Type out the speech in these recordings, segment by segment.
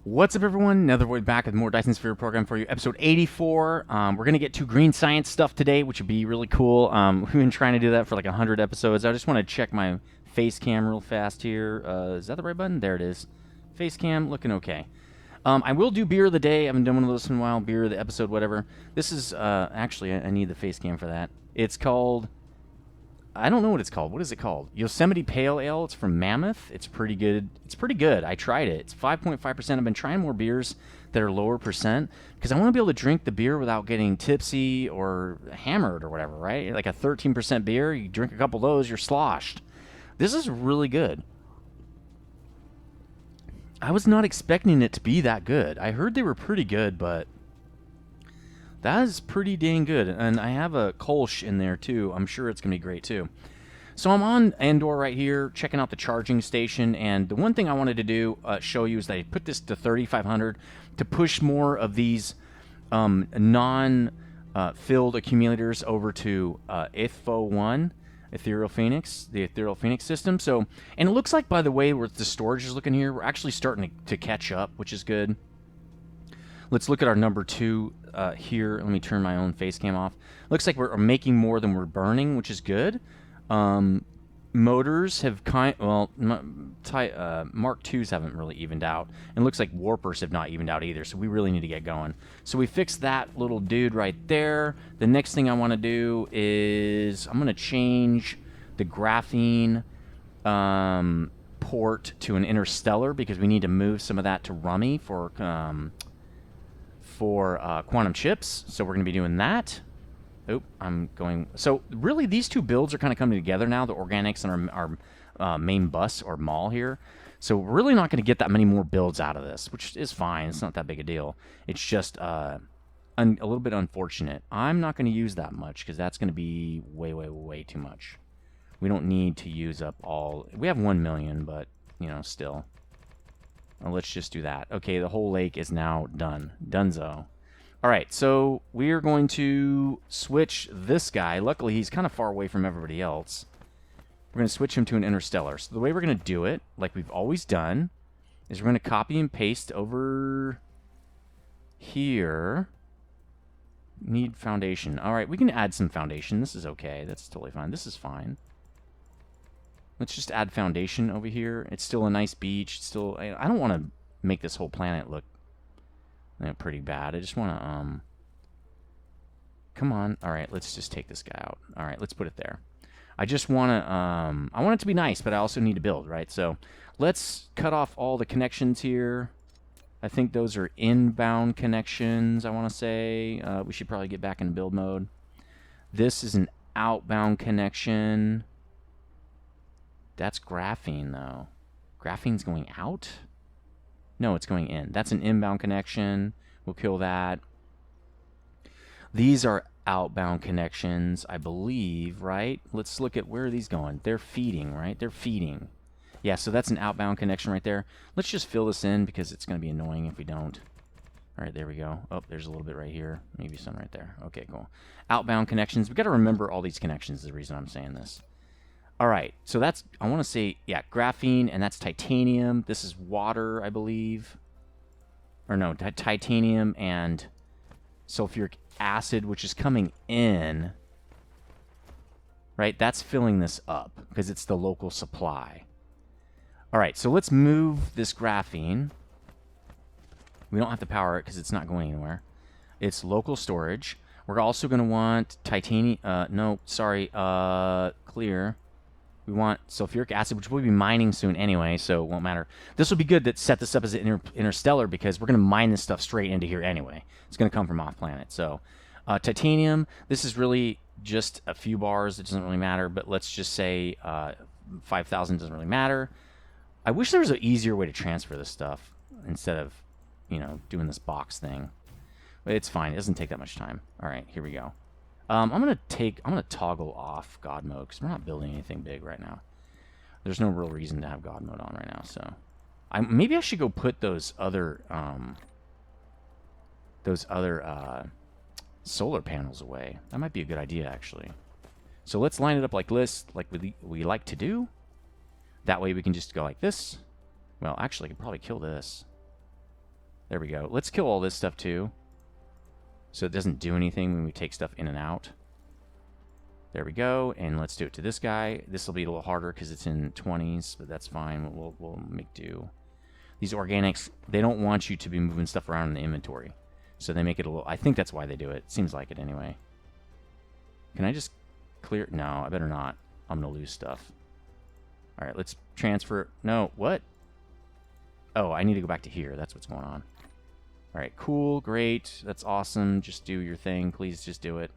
What's up, everyone? Nethervoid back with more Dyson Sphere Program for you, episode 84. We're going to get to green science stuff today, which would be really cool. We've been trying to do that for like 100 episodes. I just want to check my face cam real fast here. Is that the right button? There it is. Face cam, looking okay. I will do beer of the day. I haven't done one of those in a while. Beer of the episode, whatever. This is, actually, I need the face cam for that. It's called... I don't know what it's called. What is it called? Yosemite Pale Ale. It's from Mammoth. It's pretty good. It's pretty good. I tried it. It's 5.5%. I've been trying more beers that are lower percent because I want to be able to drink the beer without getting tipsy or hammered or whatever, right? Like a 13% beer, you drink a couple of those, you're sloshed. This is really good. I was not expecting it to be that good. I heard they were pretty good, but that is pretty dang good. And I have a Kolsch in there too. I'm sure it's going to be great too. So I'm on Andor right here, checking out the charging station. And the one thing I wanted to do, show you, is that I put this to 3500 to push more of these non-filled accumulators over to ETHFO1, Ethereal Phoenix, the Ethereal Phoenix system. So, and it looks like, by the way, where the storage is looking here, we're actually starting to catch up, which is good. Let's look at our number 2 here. Let me turn my own face cam off. Looks like we're making more than we're burning, which is good. Motors have Mark IIs haven't really evened out. And it looks like warpers have not evened out either, so we really need to get going. So we fixed that little dude right there. The next thing I want to do is I'm going to change the graphene port to an interstellar because we need to move some of that to rummy for quantum chips, so we're going to be doing that. I'm going... So, really, these two builds are kind of coming together now, the organics and our main bus or mall here. So, we're really not going to get that many more builds out of this, which is fine. It's not that big a deal. It's just a little bit unfortunate. I'm not going to use that much, because that's going to be way, way, way too much. We don't need to use up all... We have 1 million, but, you know, still... Well, let's just do that. Okay, the whole lake is now done. Dunzo. Alright, so we are going to switch this guy. Luckily, he's kind of far away from everybody else. We're going to switch him to an interstellar. So the way we're going to do it, like we've always done, is we're going to copy and paste over here. Need foundation. Alright, we can add some foundation. This is okay. That's totally fine. This is fine. Let's just add foundation over here. It's still a nice beach. It's still... I don't want to make this whole planet look pretty bad. I just want to... Come on. Alright, let's just take this guy out. Alright, let's put it there. I just want to... I want it to be nice, but I also need to build, right? So, let's cut off all the connections here. I think those are inbound connections, I want to say. We should probably get back in build mode. This is an outbound connection. That's graphene, though. Graphene's going out? No, it's going in. That's an inbound connection. We'll kill that. These are outbound connections, I believe, right? Let's look at where are these going. They're feeding, right? They're feeding. Yeah, so that's an outbound connection right there. Let's just fill this in because it's going to be annoying if we don't. All right, there we go. Oh, there's a little bit right here. Maybe some right there. Okay, cool. Outbound connections. We've got to remember all these connections is the reason I'm saying this. All right, so that's, I want to say, yeah, graphene, and that's titanium. This is water, I believe. Or no, titanium and sulfuric acid, which is coming in. Right, that's filling this up because it's the local supply. All right, so let's move this graphene. We don't have to power it because it's not going anywhere. It's local storage. We're also going to want titanium, no, sorry, clear. We want sulfuric acid, which we'll be mining soon anyway, so it won't matter. This will be good to set this up as an interstellar because we're going to mine this stuff straight into here anyway. It's going to come from off-planet. So, titanium, this is really just a few bars. It doesn't really matter, but let's just say 5,000 doesn't really matter. I wish there was an easier way to transfer this stuff instead of, you know, doing this box thing. But it's fine. It doesn't take that much time. All right, here we go. I'm gonna toggle off God mode because we're not building anything big right now. There's no real reason to have God mode on right now, so maybe I should go put those other solar panels away. That might be a good idea actually. So let's line it up like this, like we like to do. That way we can just go like this. Well, actually, I could probably kill this. There we go. Let's kill all this stuff too, so it doesn't do anything when we take stuff in and out. There we go, and let's do it to this guy. This will be a little harder because it's in 20s, but that's fine. We'll make do. These organics, they don't want you to be moving stuff around in the inventory, so they make it a little... I think that's why they do it. Seems like it anyway. Can I just clear... No, I better not. I'm going to lose stuff. All right, let's transfer... No, what? Oh, I need to go back to here. That's what's going on. All right, cool, great. That's awesome. Just do your thing. Please just do it.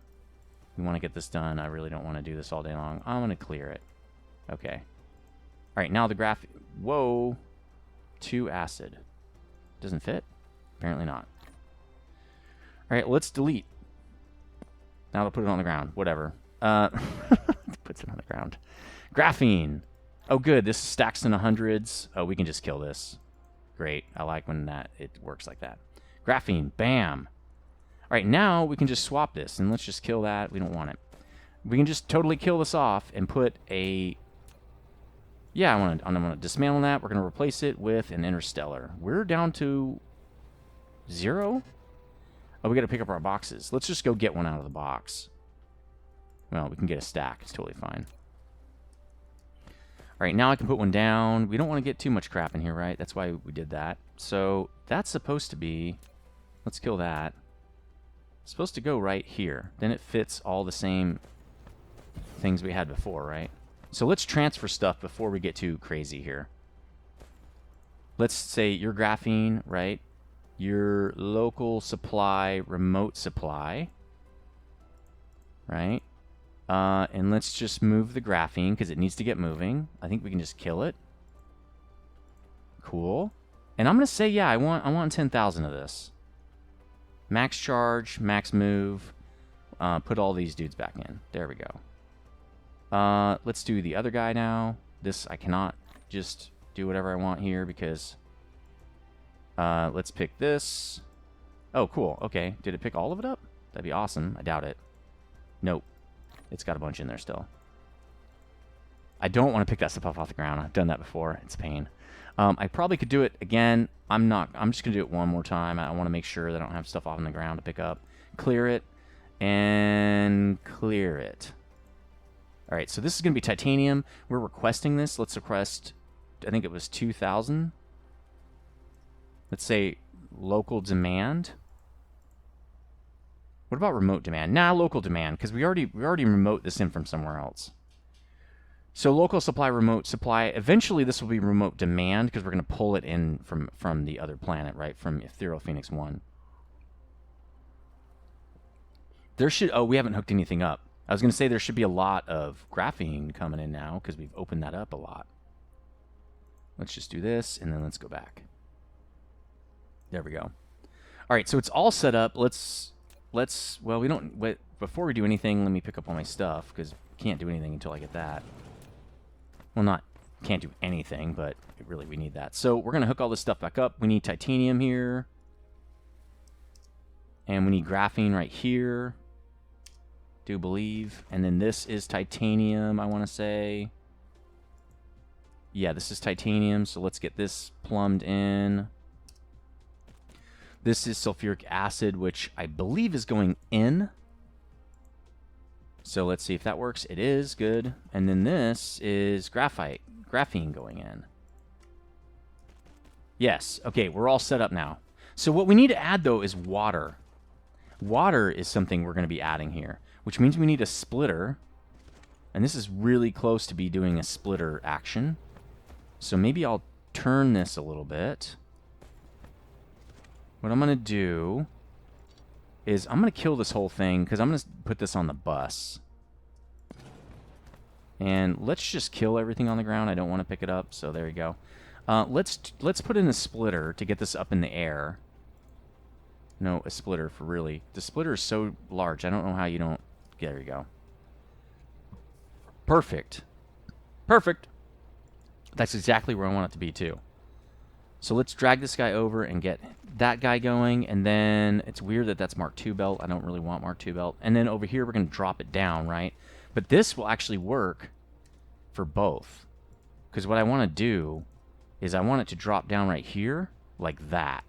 We want to get this done. I really don't want to do this all day long. I'm going to clear it. Okay. All right, now the graph... Whoa. 2 acid. Doesn't fit? Apparently not. All right, let's delete. Now they'll put it on the ground. Whatever. Puts it on the ground. Graphene. Oh, good. This stacks in the hundreds. Oh, we can just kill this. Great. I like when it works like that. Graphene. Bam. All right, now we can just swap this, and let's just kill that. We don't want it. We can just totally kill this off and put a... Yeah, I'm gonna dismantle that. We're going to replace it with an interstellar. We're down to 0? Oh, we got to pick up our boxes. Let's just go get one out of the box. Well, we can get a stack. It's totally fine. All right, now I can put one down. We don't want to get too much crap in here, right? That's why we did that. So that's supposed to be... Let's kill that. It's supposed to go right here. Then it fits all the same things we had before, right? So let's transfer stuff before we get too crazy here. Let's say your graphene, right? Your local supply, remote supply, right? And let's just move the graphene because it needs to get moving. I think we can just kill it. Cool. And I'm going to say, yeah, I want 10,000 of this. Max charge, max move. Put all these dudes back in. There we go. Let's do the other guy now. This, I cannot just do whatever I want here because... let's pick this. Oh, cool. Okay. Did it pick all of it up? That'd be awesome. I doubt it. Nope. It's got a bunch in there still. I don't want to pick that stuff up off the ground. I've done that before. It's a pain. I probably could do it again. I'm just going to do it one more time. I want to make sure that I don't have stuff off on the ground to pick up. Clear it. And clear it. All right, so this is going to be titanium. We're requesting this. Let's request, I think it was 2,000. Let's say local demand. What about remote demand? Nah, local demand, because we already remote this in from somewhere else. So local supply, remote supply. Eventually, this will be remote demand because we're going to pull it in from the other planet, right? From Ethereal Phoenix 1. There should... Oh, we haven't hooked anything up. I was going to say there should be a lot of graphene coming in now because we've opened that up a lot. Let's just do this, and then let's go back. There we go. All right, so it's all set up. Let's well, we don't... Wait, before we do anything, let me pick up all my stuff because can't do anything until I get that. Well, not can't do anything, but really we need that. So we're going to hook all this stuff back up. We need titanium here. And we need graphene right here. Do believe. And then this is titanium, I want to say. Yeah, this is titanium, so let's get this plumbed in. This is sulfuric acid, which I believe is going in. So let's see if that works. It is. Good. And then this is graphene going in. Yes. Okay, we're all set up now. So what we need to add, though, is water. Water is something we're going to be adding here, which means we need a splitter. And this is really close to be doing a splitter action. So maybe I'll turn this a little bit. What I'm going to do is I'm going to kill this whole thing because I'm going to put this on the bus. And let's just kill everything on the ground. I don't want to pick it up, so there you go. Let's put in a splitter to get this up in the air. No, a splitter for really. The splitter is so large. I don't know how you don't... There you go. Perfect. Perfect. That's exactly where I want it to be, too. So let's drag this guy over and get that guy going. And then it's weird that that's Mark II belt. I don't really want Mark II belt. And then over here, we're going to drop it down, right? But this will actually work for both. Because what I want to do is I want it to drop down right here like that.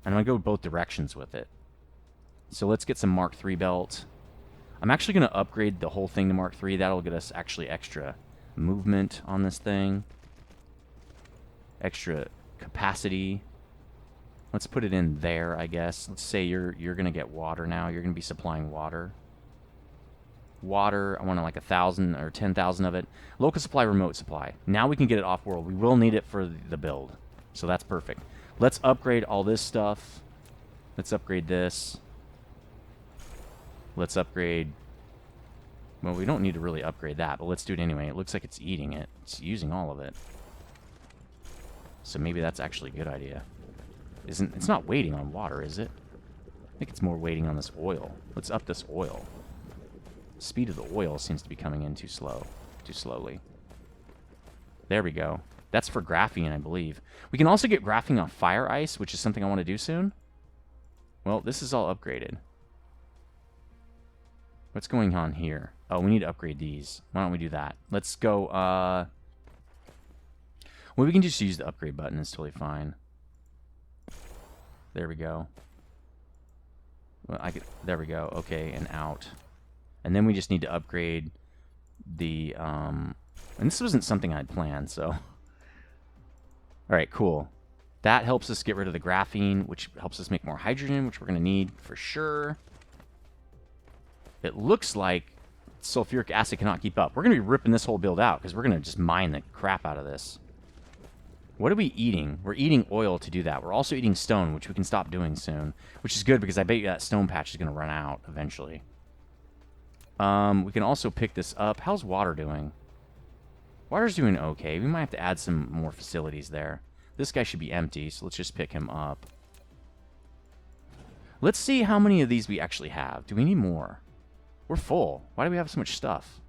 And I'm going to go both directions with it. So let's get some Mark III belt. I'm actually going to upgrade the whole thing to Mark III. That'll get us actually extra movement on this thing. Extra capacity. Let's put it in there, I guess. Let's say you're going to get water now. You're going to be supplying water. Water, I want like 1,000 or 10,000 of it. Local supply, remote supply. Now we can get it off-world. We will need it for the build. So that's perfect. Let's upgrade all this stuff. Let's upgrade this. Let's upgrade... Well, we don't need to really upgrade that, but let's do it anyway. It looks like it's eating it. It's using all of it. So maybe that's actually a good idea. It's not waiting on water, is it? I think it's more waiting on this oil. Let's up this oil. Speed of the oil seems to be coming in too slowly. There we go. That's for graphene, I believe. We can also get graphene off fire ice, which is something I want to do soon. Well, this is all upgraded. What's going on here? Oh, we need to upgrade these. Why don't we do that? Let's go, well, we can just use the upgrade button. It's totally fine. There we go. Well, there we go. Okay, and out. And then we just need to upgrade the, and this wasn't something I'd planned, so... Alright, cool. That helps us get rid of the graphene, which helps us make more hydrogen, which we're going to need for sure. It looks like sulfuric acid cannot keep up. We're going to be ripping this whole build out, because we're going to just mine the crap out of this. What are we eating? We're eating oil to do that. We're also eating stone, which we can stop doing soon. Which is good, because I bet you that stone patch is going to run out eventually. We can also pick this up. How's water doing? Water's doing okay. We might have to add some more facilities there. This guy should be empty, so let's just pick him up. Let's see how many of these we actually have. Do we need more? We're full. Why do we have so much stuff?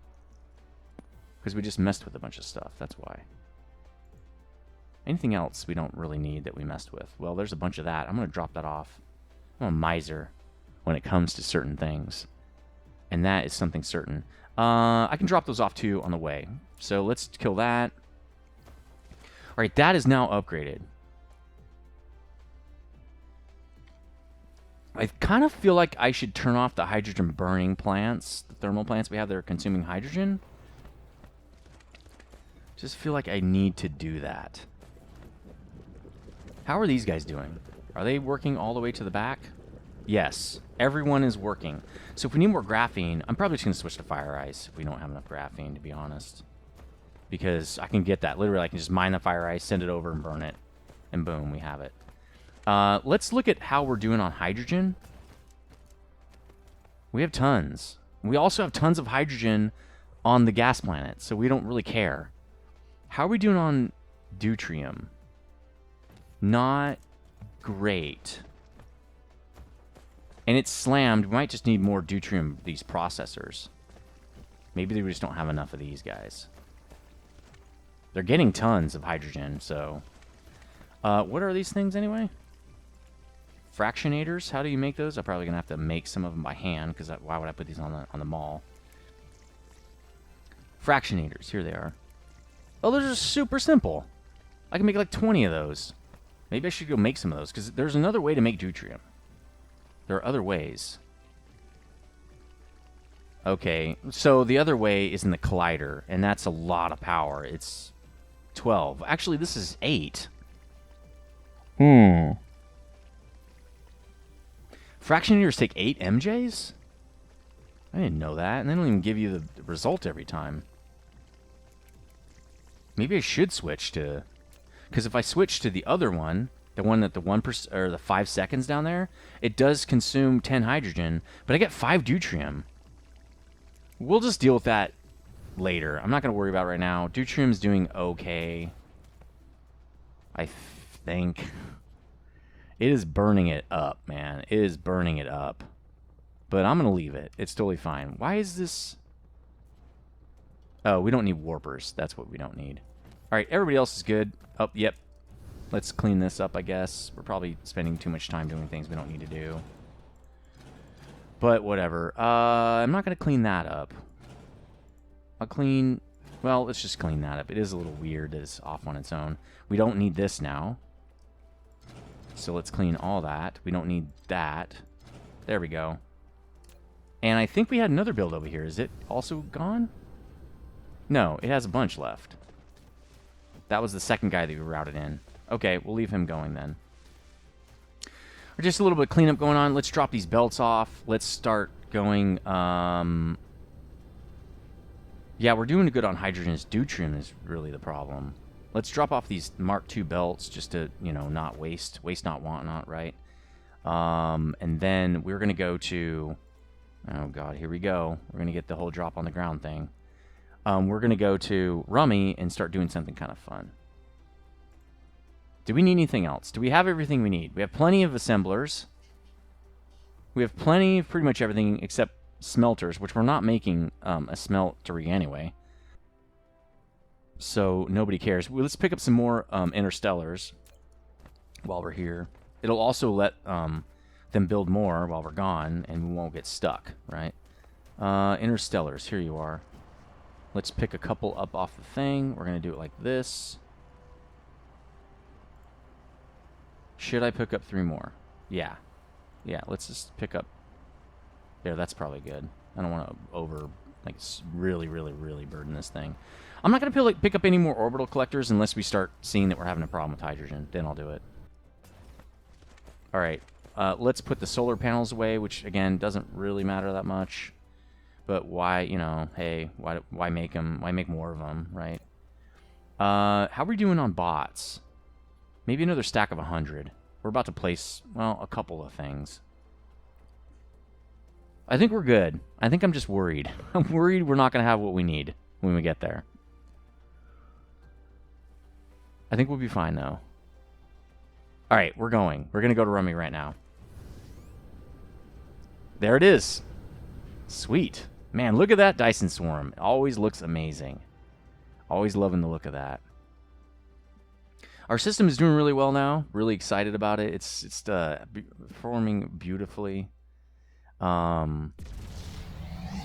Because we just messed with a bunch of stuff. That's why. Anything else we don't really need that we messed with? Well, there's a bunch of that. I'm going to drop that off. I'm a miser when it comes to certain things. And that is something certain. I can drop those off too on the way. So let's kill that. Alright, that is now upgraded. I kind of feel like I should turn off the hydrogen burning plants, the thermal plants we have that are consuming hydrogen. Just feel like I need to do that. How are these guys doing? Are they working all the way to the back? Yes, everyone is working. So if we need more graphene, I'm probably just going to switch to fire ice if we don't have enough graphene, to be honest. Because I can get that. Literally, I can just mine the fire ice, send it over, and burn it. And boom, we have it. Let's look at how we're doing on hydrogen. We have tons. We also have tons of hydrogen on the gas planet, so we don't really care. How are we doing on deuterium? Not great. And it's slammed. We might just need more deuterium, these processors. Maybe we just don't have enough of these guys. They're getting tons of hydrogen, so... what are these things, anyway? Fractionators? How do you make those? I'm probably going to have to make some of them by hand, because why would I put these on the mall? Fractionators. Here they are. Oh, those are super simple. I can make like 20 of those. Maybe I should go make some of those, because there's another way to make deuterium. There are other ways. Okay, so the other way is in the collider, and that's a lot of power. It's 12. Actually, this is 8. Fractionators take 8 MJs? I didn't know that, and they don't even give you the result every time. Maybe I should switch to... Because if I switch to the other one, the one at the 1% or the 5 seconds down there, it does consume 10 hydrogen, but I get 5 deuterium. We'll just deal with that later. I'm not going to worry about it right now. Deuterium's doing okay. I think. It is burning it up, man. It is burning it up. But I'm going to leave it. It's totally fine. Why is this... Oh, we don't need warpers. That's what we don't need. Alright, everybody else is good. Oh, yep. Let's clean this up, I guess. We're probably spending too much time doing things we don't need to do. But whatever. I'm not going to clean that up. I'll clean... Well, let's just clean that up. It is a little weird that it's off on its own. We don't need this now. So let's clean all that. We don't need that. There we go. And I think we had another build over here. Is it also gone? No, it has a bunch left. That was the second guy that we routed in. Okay, we'll leave him going then. Just a little bit of cleanup going on. Let's drop these belts off. Let's start going... Yeah, we're doing good on hydrogen. Deuterium is really the problem. Let's drop off these Mark II belts just to, you know, not waste. Waste not, want not, right? And then we're going to go to... Oh, God, here we go. We're going to get the whole drop on the ground thing. We're going to go to Rummy and start doing something kind of fun. Do we need anything else? Do we have everything we need? We have plenty of assemblers. We have plenty of pretty much everything except smelters, which we're not making a smeltery anyway. So nobody cares. Well, let's pick up some more interstellars while we're here. It'll also let them build more while we're gone, and we won't get stuck, right? Interstellars, here you are. Let's pick a couple up off the thing. We're going to do it like this. Should I pick up 3 more? Yeah. Yeah, let's just pick up... There, that's probably good. I don't want to really burden this thing. I'm not going to pick up any more orbital collectors unless we start seeing that we're having a problem with hydrogen. Then I'll do it. All right. Let's put the solar panels away, which, again, doesn't really matter that much. But why, you know, hey, why make them? Why make more of them, right? How are we doing on bots? Maybe another stack of 100. We're about to place, well, a couple of things. I think we're good. I think I'm just worried. I'm worried we're not going to have what we need when we get there. I think we'll be fine, though. All right, we're going. We're going to go to Rummy right now. There it is. Sweet. Man, look at that Dyson Swarm. It always looks amazing. Always loving the look of that. Our system is doing really well now. Really excited about it. It's performing beautifully.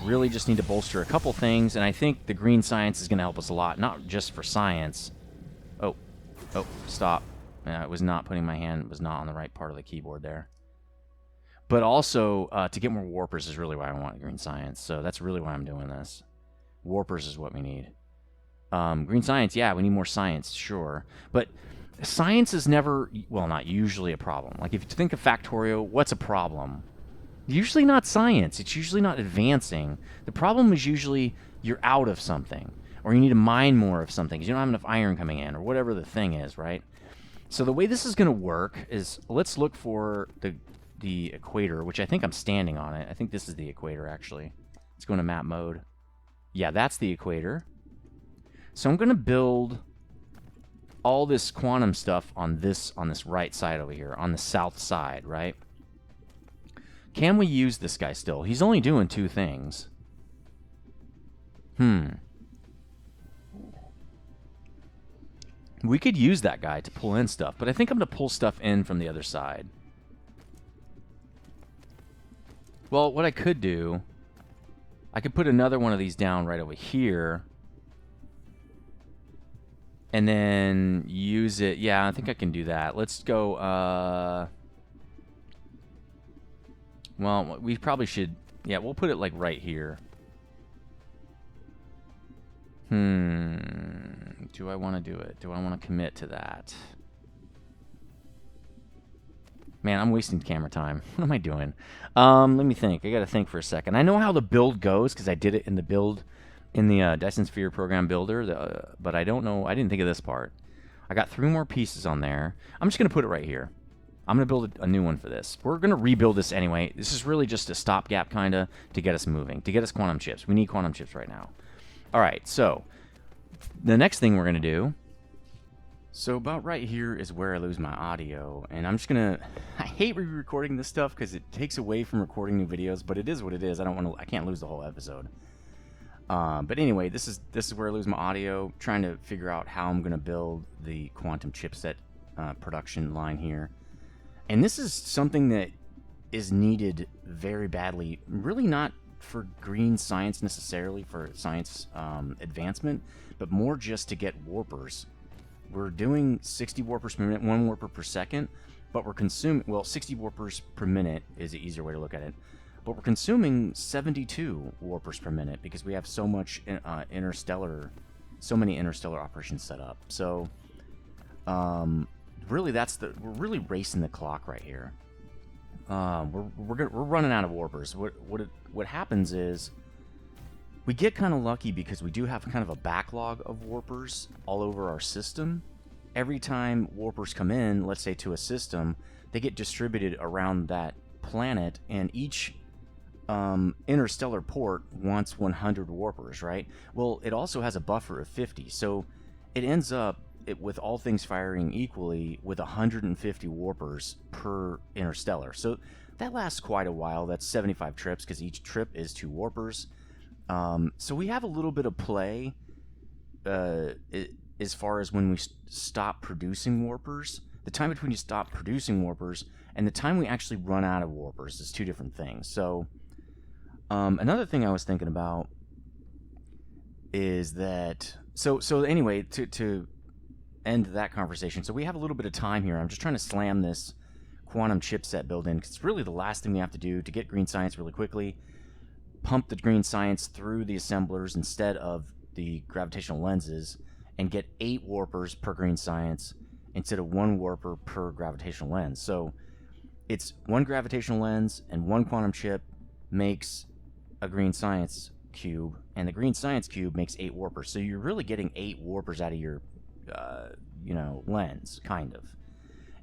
Really just need to bolster a couple things, and I think the green science is going to help us a lot. Not just for science. Oh, stop. I was not putting my hand, was not on the right part of the keyboard there. But also, to get more warpers is really why I want green science. So that's really why I'm doing this. Warpers is what we need. Green science, yeah, we need more science, sure. But science is never, well, not usually a problem. Like, if you think of Factorio, what's a problem? Usually not science. It's usually not advancing. The problem is usually you're out of something. Or you need to mine more of something because you don't have enough iron coming in, or whatever the thing is, right? So the way this is going to work is, let's look for the equator, which I think I'm standing on it. I think this is the equator, actually. Let's go into map mode. Yeah, that's the equator. So I'm going to build all this quantum stuff on this right side over here, on the south side, right? Can we use this guy still? He's only doing 2 things. We could use that guy to pull in stuff, but I think I'm going to pull stuff in from the other side. Well, what I could do, I could put another one of these down right over here. And then use it. Yeah, I think I can do that. Let's go, well, we probably should... Yeah, we'll put it, like, right here. Do I want to do it? Do I want to commit to that? Man, I'm wasting camera time. What am I doing? Let me think. I got to think for a second. I know how the build goes because I did it in the build... in the Dyson Sphere Program builder, but I don't know. I didn't think of this part. I got 3 more pieces on there. I'm just going to put it right here. I'm going to build a new one for this. We're going to rebuild this anyway. This is really just a stopgap, kind of, to get us moving, to get us quantum chips. We need quantum chips right now. All right, so the next thing we're going to do... So about right here is where I lose my audio, and I'm just going to... I hate re-recording this stuff because it takes away from recording new videos, but it is what it is. I can't lose the whole episode. But anyway, this is where I lose my audio, trying to figure out how I'm going to build the quantum chipset production line here. And this is something that is needed very badly, really not for green science necessarily, for science advancement, but more just to get warpers. We're doing 60 warpers per minute, 1 warper per second, but we're consuming, well, 60 warpers per minute is the easier way to look at it. But we're consuming 72 warpers per minute because we have so much so many interstellar operations set up. So, really, we're really racing the clock right here. We're running out of warpers. What happens is we get kind of lucky because we do have kind of a backlog of warpers all over our system. Every time warpers come in, let's say to a system, they get distributed around that planet, and each interstellar port wants 100 warpers, right? Well, it also has a buffer of 50, so it ends up, with all things firing equally, with 150 warpers per interstellar. So that lasts quite a while. That's 75 trips, because each trip is 2 warpers. So we have a little bit of play as far as when we stop producing warpers. The time between you stop producing warpers and the time we actually run out of warpers is 2 different things. So another thing I was thinking about is that, so anyway, to end that conversation, so we have a little bit of time here. I'm just trying to slam this quantum chipset build in, because it's really the last thing we have to do to get green science really quickly. Pump the green science through the assemblers instead of the gravitational lenses, and get 8 warpers per green science instead of 1 warper per gravitational lens. So it's 1 gravitational lens and 1 quantum chip makes a green science cube, and the green science cube makes 8 warpers. So you're really getting 8 warpers out of your lens, kind of.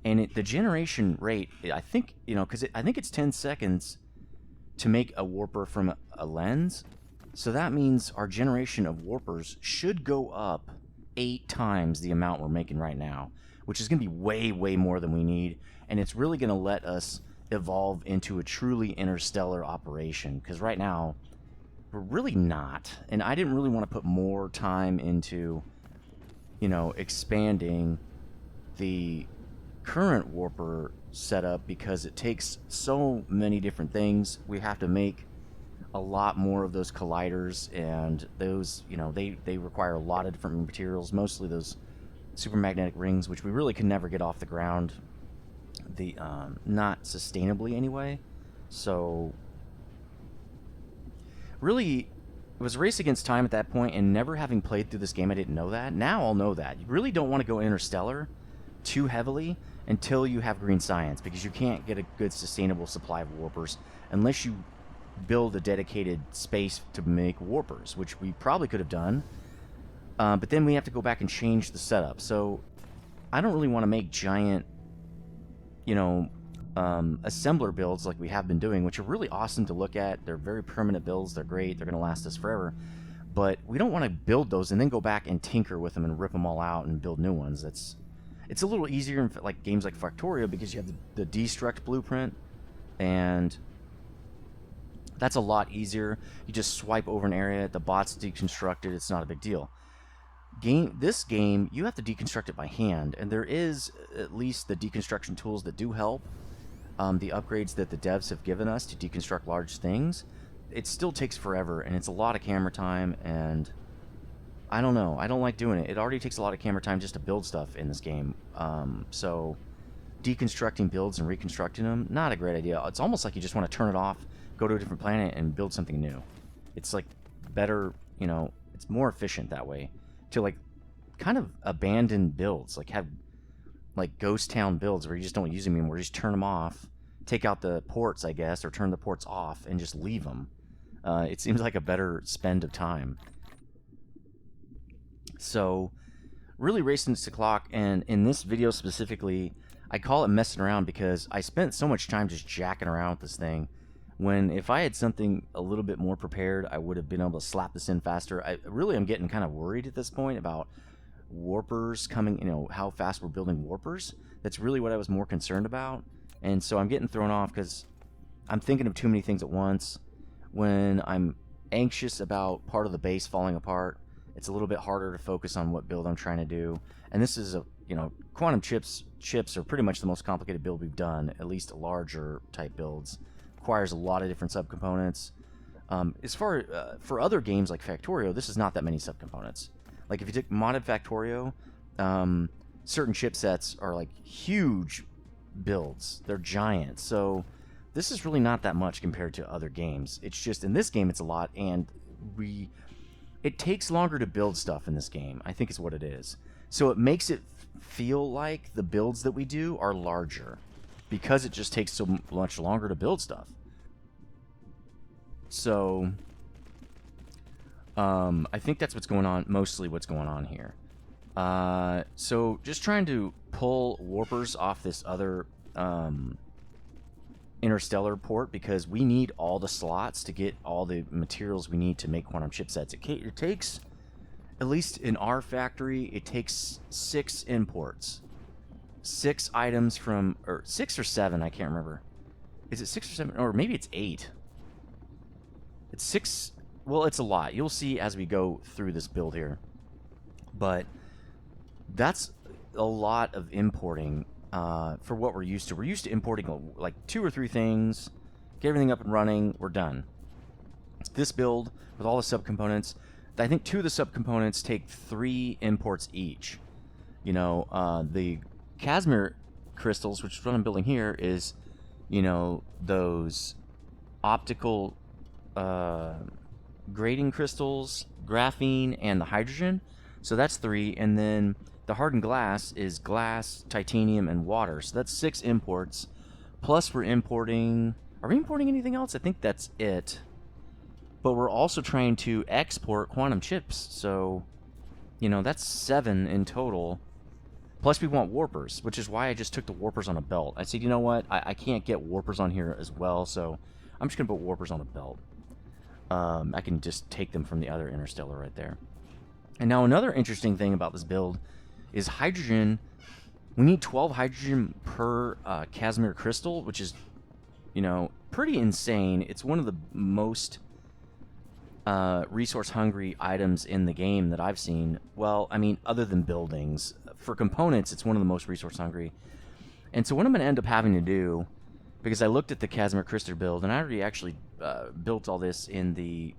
And the generation rate, I think, because I think it's 10 seconds to make a warper from a lens. So that means our generation of warpers should go up 8 times the amount we're making right now, which is going to be way, way more than we need. And it's really going to let us evolve into a truly interstellar operation, because right now we're really not. And I didn't really want to put more time into, expanding the current warper setup, because it takes so many different things. We have to make a lot more of those colliders, and those, they require a lot of different materials, mostly those supermagnetic rings, which we really can never get off the ground, not sustainably anyway. So really, it was a race against time at that point, and never having played through this game, I didn't know that. Now I'll know that. You really don't want to go interstellar too heavily until you have green science, because you can't get a good sustainable supply of warpers unless you build a dedicated space to make warpers, which we probably could have done. But then we have to go back and change the setup. So I don't really want to make giant, assembler builds like we have been doing, which are really awesome to look at. They're very permanent builds. They're great. They're going to last us forever. But we don't want to build those and then go back and tinker with them and rip them all out and build new ones. It's a little easier in like games like Factorio, because you have the destruct blueprint, and that's a lot easier. You just swipe over an area, the bot's deconstructed, it's not a big deal. This game, you have to deconstruct it by hand, and there is at least the deconstruction tools that do help. The upgrades that the devs have given us to deconstruct large things, it still takes forever, and it's a lot of camera time, and I don't know. I don't like doing it. It already takes a lot of camera time just to build stuff in this game. So deconstructing builds and reconstructing them, not a great idea. It's almost like you just want to turn it off, go to a different planet, and build something new. It's like better, it's more efficient that way. To like kind of abandon builds, like have like ghost town builds where you just don't use them anymore. You just turn them off, take out the ports, I guess, or turn the ports off and just leave them. It seems like a better spend of time. So really racing the clock, and in this video specifically, I call it messing around because I spent so much time just jacking around with this thing, when if I had something a little bit more prepared, I would have been able to slap this in faster. I really am getting kind of worried at this point about warpers coming, how fast we're building warpers. That's really what I was more concerned about. And so I'm getting thrown off because I'm thinking of too many things at once. When I'm anxious about part of the base falling apart, it's a little bit harder to focus on what build I'm trying to do. And this is quantum chips are pretty much the most complicated build we've done, at least larger type builds. Requires a lot of different subcomponents. As far for other games like Factorio, this is not that many subcomponents. Like if you take modded Factorio, certain chipsets are like huge builds. They're giant. So this is really not that much compared to other games. It's just in this game it's a lot, and it takes longer to build stuff in this game, I think is what it is. So it makes it feel like the builds that we do are larger because it just takes so much longer to build stuff. So I think that's what's going on, mostly what's going on here. So just trying to pull warpers off this other interstellar port, because we need all the slots to get all the materials we need to make quantum chipsets. It takes, at least in our factory, it takes 6 imports. 6 items from, or 6 or 7, I can't remember. Is it 6 or 7? Or maybe it's 8. It's 6. Well, it's a lot. You'll see as we go through this build here. But that's a lot of importing for what we're used to. We're used to importing like 2 or 3 things, get everything up and running, we're done. This build, with all the subcomponents, I think 2 of the subcomponents take 3 imports each. You know, the COSMO crystals, which is what I'm building here, is, you know, those optical grading crystals, graphene, and the hydrogen. So that's 3, and then the hardened glass is glass, titanium, and water. So that's 6 imports. Plus we're importing... Are we importing anything else? I think that's it. But we're also trying to export quantum chips. So, you know, that's 7 in total. Plus we want warpers, which is why I just took the warpers on a belt. I said, you know what? I can't get warpers on here as well, so I'm just going to put warpers on a belt. I can just take them from the other interstellar right there. And now another interesting thing about this build is hydrogen. We need 12 hydrogen per COSMO crystal, which is, you know, pretty insane. It's one of the most resource-hungry items in the game that I've seen. Well, I mean, other than buildings. For components, it's one of the most resource-hungry. And so what I'm going to end up having to do, because I looked at the COSMO crystal build, and I already actually built all this in the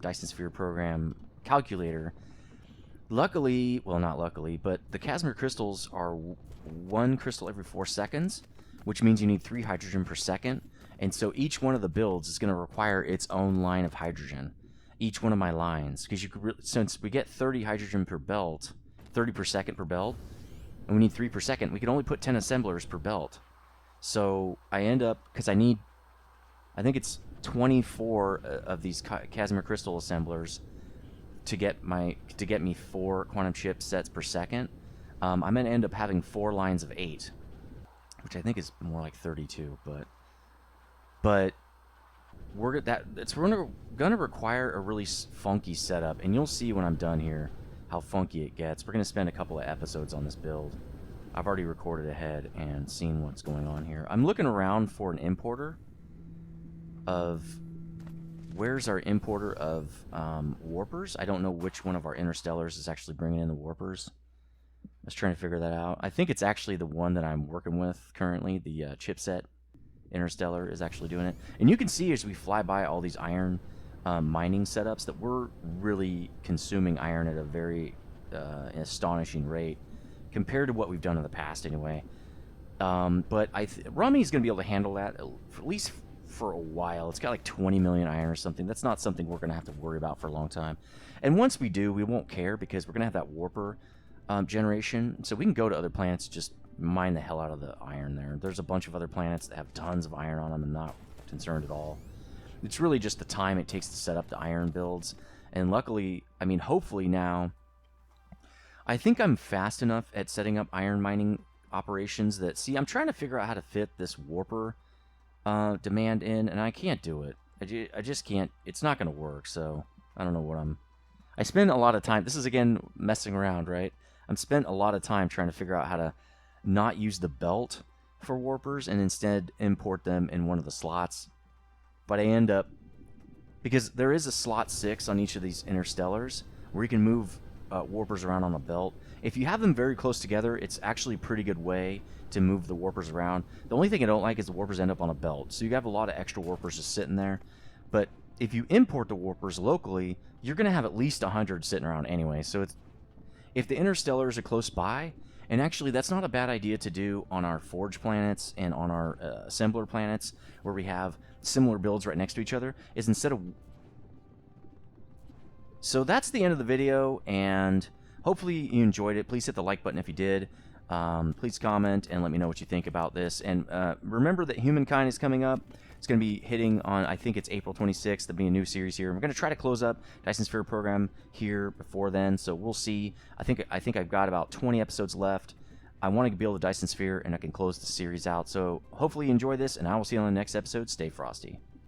Dyson Sphere Program calculator. Luckily, well, not luckily, but the COSMO crystals are 1 crystal every 4 seconds, which means you need 3 hydrogen per second. And so each one of the builds is going to require its own line of hydrogen. Each one of my lines, because you could, since we get 30 hydrogen per belt, 30 per second per belt, and we need 3 per second, we can only put 10 assemblers per belt. So I end up, because I need, I think it's 24 of these COSMO crystal assemblers to get me 4 quantum chip sets per second. I'm going to end up having 4 lines of 8, which I think is more like 32. But it's going to require a really funky setup, and you'll see when I'm done here how funky it gets. We're going to spend a couple of episodes on this build. I've already recorded ahead and seen what's going on here. I'm looking around for an importer of... Where's our importer of warpers? I don't know which one of our interstellars is actually bringing in the warpers. I was trying to figure that out. I think it's actually the one that I'm working with currently. The chipset interstellar is actually doing it. And you can see as we fly by all these iron mining setups that we're really consuming iron at a very astonishing rate compared to what we've done in the past anyway. But Rummy's going to be able to handle that at least for a while. It's got like 20 million iron or something. That's not something we're going to have to worry about for a long time. And once we do, we won't care because we're going to have that warper generation. So we can go to other planets, just mine the hell out of the iron there. There's a bunch of other planets that have tons of iron on them and not concerned at all. It's really just the time it takes to set up the iron builds. And luckily, I mean, hopefully now, I think I'm fast enough at setting up iron mining operations that, see, I'm trying to figure out how to fit this warper demand in, and I can't do it. I just can't. It's not going to work, so I don't know what I spend a lot of time. This is, again, messing around, right? I'm spent a lot of time trying to figure out how to not use the belt for warpers and instead import them in one of the slots. But I end up, because there is a slot 6 on each of these interstellars where you can move warpers around on the belt. If you have them very close together, it's actually a pretty good way to move the warpers around. The only thing I don't like is the warpers end up on a belt. So you have a lot of extra warpers just sitting there. But if you import the warpers locally, you're going to have at least 100 sitting around anyway. So it's, if the interstellars are close by And actually, that's not a bad idea to do on our Forge planets and on our Assembler planets, where we have similar builds right next to each other, is instead of... So that's the end of the video, and hopefully you enjoyed it. Please hit the like button if you did. Please comment and let me know what you think about this. And remember that Humankind is coming up. It's going to be hitting on, I think it's April 26th. There'll be a new series here. We're going to try to close up Dyson Sphere Program here before then, so we'll see. I think I've got about 20 episodes left. I want to build a Dyson Sphere, and I can close the series out. So hopefully you enjoy this, and I will see you on the next episode. Stay frosty.